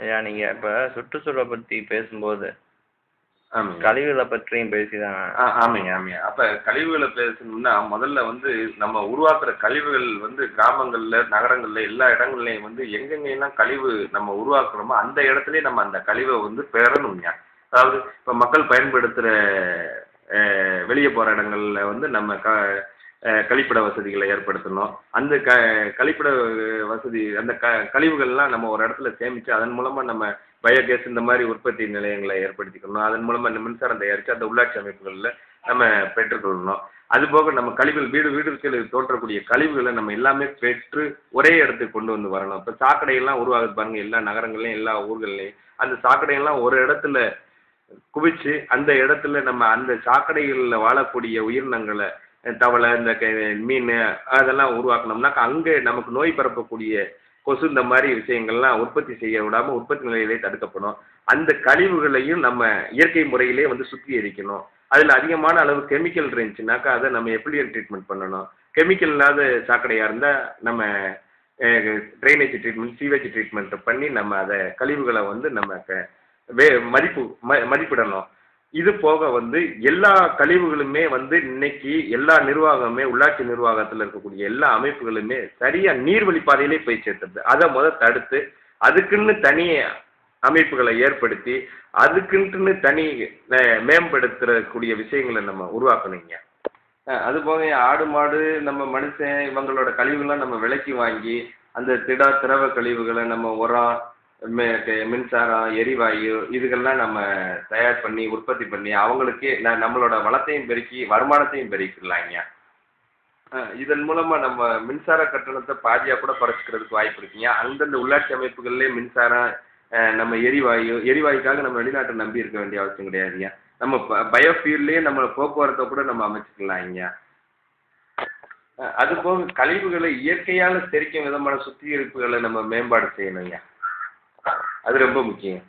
ஐயா நீங்க இப்ப சுற்றுச்சூழலை பத்தி பேசும்போது ஆமாங்க. கழிவுகளை பற்றியும் பேசிதான். ஆமாங்க, ஆமாங்க. அப்ப கழிவுகள பேசணும்னா, முதல்ல நம்ம உருவாக்குற கழிவுகள் கிராமங்கள்ல, நகரங்கள்ல எல்லா இடங்கள்லயும் எங்கெங்கெல்லாம் கழிவு நம்ம உருவாக்குறோமோ, அந்த இடத்துலயே நம்ம அந்த கழிவ பெறணும்ங்க. அதாவது இப்ப மக்கள் பயன்படுத்துற வெளிய போற இடங்கள்ல நம்ம கழிப்பிட வசதிகளை ஏற்படுத்தணும். அந்த கழிப்பிட வசதி அந்த கழிவுகள்லாம் நம்ம ஒரு இடத்துல சேமிச்சு, அதன் மூலமா நம்ம பயோகேஸ் இந்த மாதிரி உற்பத்தி நிலையங்களை ஏற்படுத்திக்கணும். அதன் மூலமா இந்த மின்சாரம் தயாரித்து அந்த உள்ளாட்சி அமைப்புகளில் நம்ம பெற்றுக்கொள்ளணும். அதுபோக நம்ம கழிவுகள் வீடுகளுக்கு தோன்றக்கூடிய கழிவுகளை நம்ம எல்லாமே பெற்று ஒரே இடத்துக்கு கொண்டு வரணும். இப்போ சாக்கடையெல்லாம் உருவாகுது பாருங்க, எல்லா நகரங்கள்லையும் எல்லா ஊர்கள்லையும் அந்த சாக்கடையெல்லாம் ஒரு இடத்துல குவிச்சு அந்த இடத்துல நம்ம அந்த சாக்கடைகளில் வாழக்கூடிய உயிரினங்களை தவளை இந்த மீன் அதெல்லாம் உருவாக்கணும்னா அங்கே நமக்கு நோய் பரப்பக்கூடிய கொசு இந்த மாதிரி விஷயங்கள்லாம் உற்பத்தி செய்ய விடாமல் உற்பத்தி நிலையிலே தடுக்கப்படும். அந்த கழிவுகளையும் நம்ம இயற்கை முறையிலே சுத்திகரிக்கணும். அதில் அதிகமான அளவு கெமிக்கல் இருந்துச்சுனாக்கா அதை நம்ம எப்ளியன் ட்ரீட்மெண்ட் பண்ணணும். கெமிக்கல் இல்லாத சாக்கடையாக இருந்தால் நம்ம ட்ரைனேஜ் ட்ரீட்மெண்ட், சீவேஜ் ட்ரீட்மெண்ட் பண்ணி நம்ம அதை கழிவுகளை நம்ம மதிப்பிடணும். இது போக எல்லா கழிவுகளுமே இன்னைக்கு எல்லா நிர்வாகமே உள்ளாட்சி நிர்வாகத்தில் இருக்கக்கூடிய எல்லா அமைப்புகளுமே சரியா நீர்வழி பாதையிலே போய் சேர்த்துறது. அதை தடுத்து அதுக்குன்னு தனி அமைப்புகளை ஏற்படுத்தி அதுக்குன்ட்டு தனி மேம்படுத்தக்கூடிய விஷயங்களை நம்ம உருவாக்கணுங்க. அது போக ஆடு மாடு நம்ம மனுஷன் இவங்களோட கழிவுகள்லாம் நம்ம விலைக்கு வாங்கி அந்த திரவ கழிவுகளை நம்ம உரம், மின்சாரம், எரிவாயு இதுகள்லாம் நம்ம தயார் பண்ணி உற்பத்தி பண்ணி அவங்களுக்கே நம்மளோட வளத்தையும் பெருக்கி வருமானத்தையும் பெருக்கிடலாங்க. இதன் மூலமா நம்ம மின்சார கட்டணத்தை பாதியாக கூட குறைச்சிக்கிறதுக்கு வாய்ப்பு இருக்குங்க. அந்தந்த உள்ளாட்சி அமைப்புகள்லேயே மின்சாரம், நம்ம எரிவாயுக்காக நம்ம வெளிநாட்டை நம்பி இருக்க வேண்டிய அவசியம் கிடையாதுங்க. நம்ம பயோஃபியூல்லேயே நம்ம போக்குவரத்தை கூட நம்ம அமைச்சுக்கலாங்க. அதுபோக கழிவுகளை இயற்கையால் தெரிக்கும் விதமான சுத்திகரிப்புகளை நம்ம மேம்பாடு செய்யணுங்க. அது ரொம்ப முக்கியம்.